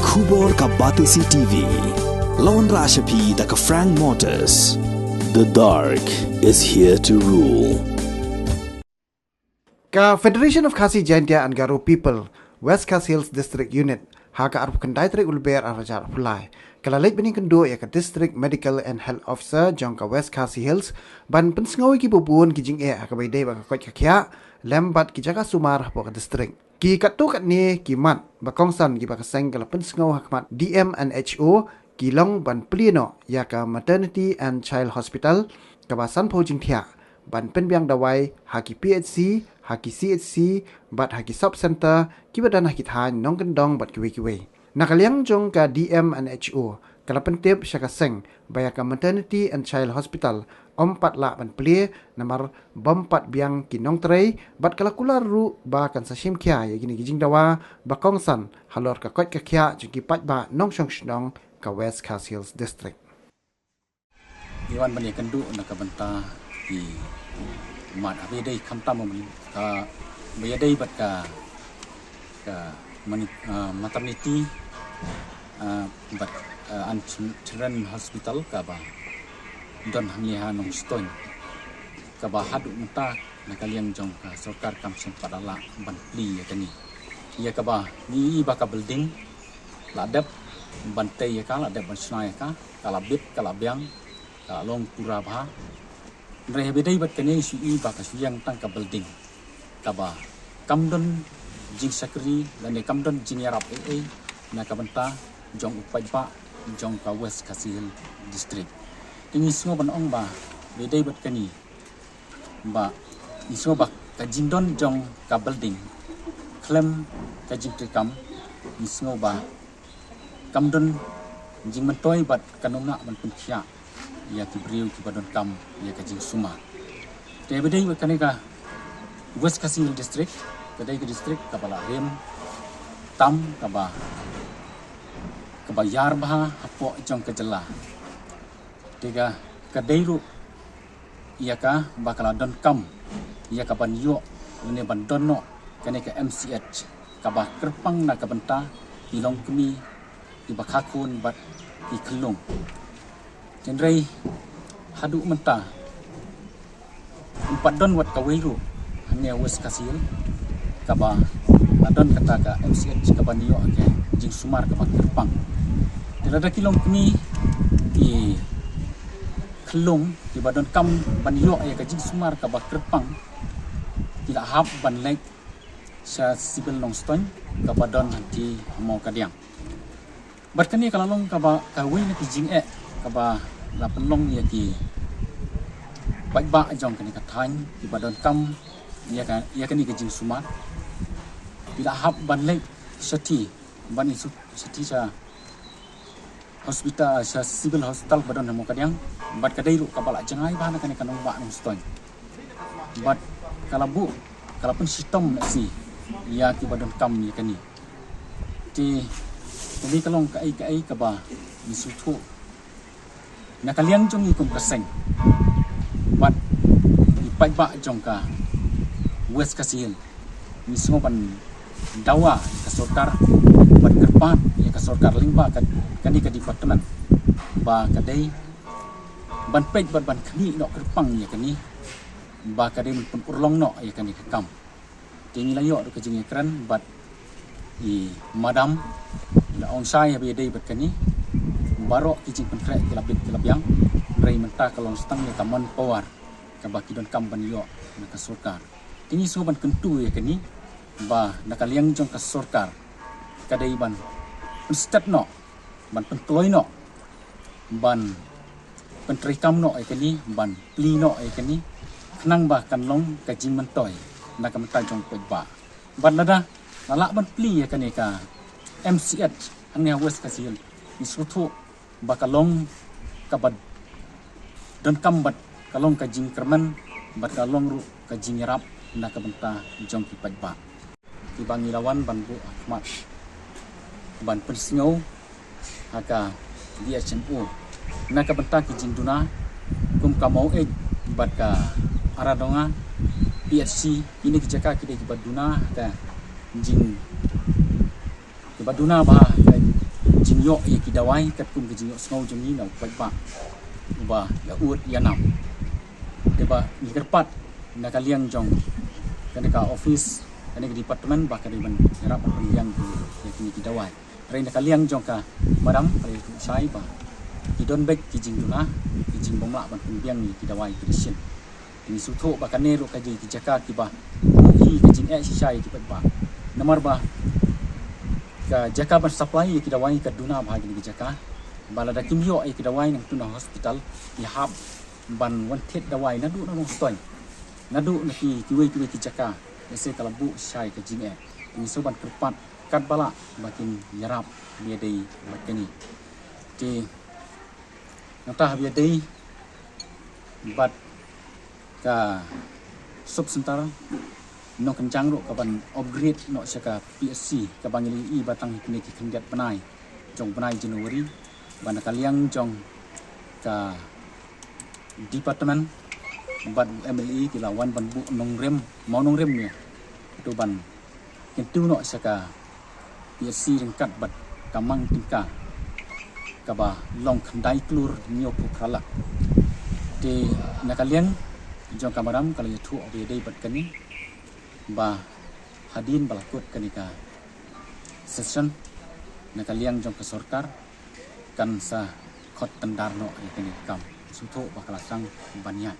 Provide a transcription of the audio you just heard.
Khubor ka Batisi TV. Lawan Rashapi da ka Frank Motors. The dark is here to rule. Ka Federation of Khasi Jaintia and Garo People, West Khasi Hills District Unit, haka arpu kendai trik ulber arajar pulai. Kala late bening kendo ya ka District Medical and Health Officer jong ka West Khasi Hills, ban pensngawi ki bubuan ki jing haka baydai baka kot kakya, lembat ki jaga sumar po ka district. Ki katuk ni ki mat bakongsan ki baka seng kala pensngaw hakmat DMNHO ki long ban plino ya ka Maternity and Child Hospital kabasan po jing thia. Ban penbiang dawai haki PHC, haki CHC, bat haki sub center, kibadan haki than nong kendong bat kiwe. Nakaliang jong ka DMNHO, kala pentip siya ka seng, baya ka Maternity and Child Hospital, ompat la ban plie, namar bompat biang kinong tray, bat kala kular ru ba kan sa shim kya, ya gini gijing dawa, bakong san, halor ka kot ka kya, jengki pat ba nong syong shnong ka West Khasi Hills District. Iwan bani kendu nakabenta di mat abi dai kamtam mami ka bayadai bat ka maternity bat an children hospital ka ba don hamni ha nong stone ka ba hadu mata nakaliang jong ka sarkar kam sem padala ban pli ya kani ya ka ba ni ba ka building ladap bantai ya ka ladap ban snai ka kala bit kala biang ka long pura ba Nrai bedai bat kene sui ba ka suyang tang ka building kaba kamdon jing sakri dan kamdon jing yarap na ka banta jong upai ba jong ka West Khasi Hills district tingi semua ban ong ba bedai bat kani ba iso ba ka jindon jong ka building klem ka jing trikam iso ba kamdon jing mentoi bat kanona ban punkhia ya kibriu ki badon kam ya kajing suma te bedai wakane ka West Khasi Hills district kedai ke district kapala rem tam kaba yar bah apo jong kejela tiga kedai ru ya ka bakala don kam ya ka ban yo ne ban don no kane ka MCH kaba kerpang na ka benta ilong kemi di bakakun bat iklung Cendrai hadu mentah 4 don wat kawiru hanya West Khasi Hills kaba adon kata ka MCH kaba niyo ake jing sumar kaba kerpang tidak kilong kini di kelung di badon kam ban yo ya ka jing sumar kaba kerpang tidak hab ban lek sa sibil long stone kaba don di mau kadiang berkani kalau long kaba kawin ki jing kaba la penlong ya ki baik jong kani kathan di badon kam ya kani ke jing sumat bila hab ban lek seti ban isu seti sa hospital sa civil hospital badon mo kadiang bat kadai ru kapala jangai bana kani kanong ba nong stone bat kalabu kalapun sistem si ya ki badon kam ya kani ti jadi kalong kai kaba isutu nakaliang jong ikum kaseng bat ipai ba jong ka West Khasi Hills ni semua ban dawa ka sarkar bat kerpan ya ka sarkar lingba kani ka department ba kadai ban pej ban kani no kerpang ya kani ba kadai pun urlong no ya kani ka kam tingi layo ka jing ekran bat i madam la onsai ya dei bat kani barok kijing kontrak kelabing rai mentah kalau stang ni taman power ka baki don kamban yo na ka sarkar tingi so ban kentu ya kani ba nakaliang jong ka sarkar kadai ban step no ban pentloi no ban pentrikam no ya kani ban pli no ya kani knang ba kan long ka jing mentoi na ka mentah jong pej ba ban lada lala ban pli ya kani ka MCH hanya West Khasi Hills isutu bakalong kabad don kambat kalong kajing kerman bat kalong ru kajing rap na kabenta jong kipat ba ibang ilawan ban bu Ahmad ban persingau haka dia CMO na kabenta kijing duna kum kamau bat ka aradonga PHC ini kijaka kide kibat duna ka jing kibat duna ba kejingyok ya kidawai kat kum kejingyok snow jemi na baik ba ba ya ut ya nam deba ni kerpat na kaliang jong ka office ka department ba ka ban yarap pendiang ya kini kidawai rai na kaliang jong ka madam rai sai ba kidon bek kijing tuna kijing bomla ban pendiang ni kidawai kristian ini sutho ba kanero ka ji kijaka kiba hi kijing si sai ki ba nomor ba ka jaka ban supply ki dawai ka duna bahagi ni jaka bala da kimyo ai ki dawai nang tuna hospital ya hab ban wan thet dawai na du na stoi na du na ki wei ki jaka ese kala bu sai ka jing ini so ban kerpat kat bala bakin yarap dia dei bakini ti nata dia dei bat ka sub sementara no kencang ro kaban upgrade no saka PSC kabangili i batang kini kindiat penai jong penai Januari bana kaliang jong ka department ban MLE kilawan ban bu nong rem mau nong rem ni tu ban kentu no saka PSC ringkat bat kamang tingka kaba long khandai klur nyo pukrala di nakaliang jong kamaram kalau itu obede bat kani ba hadin balakut kanika session nakaliang jong kesorkar kan sa khot tandar no kani kam sutho bakalasang banyak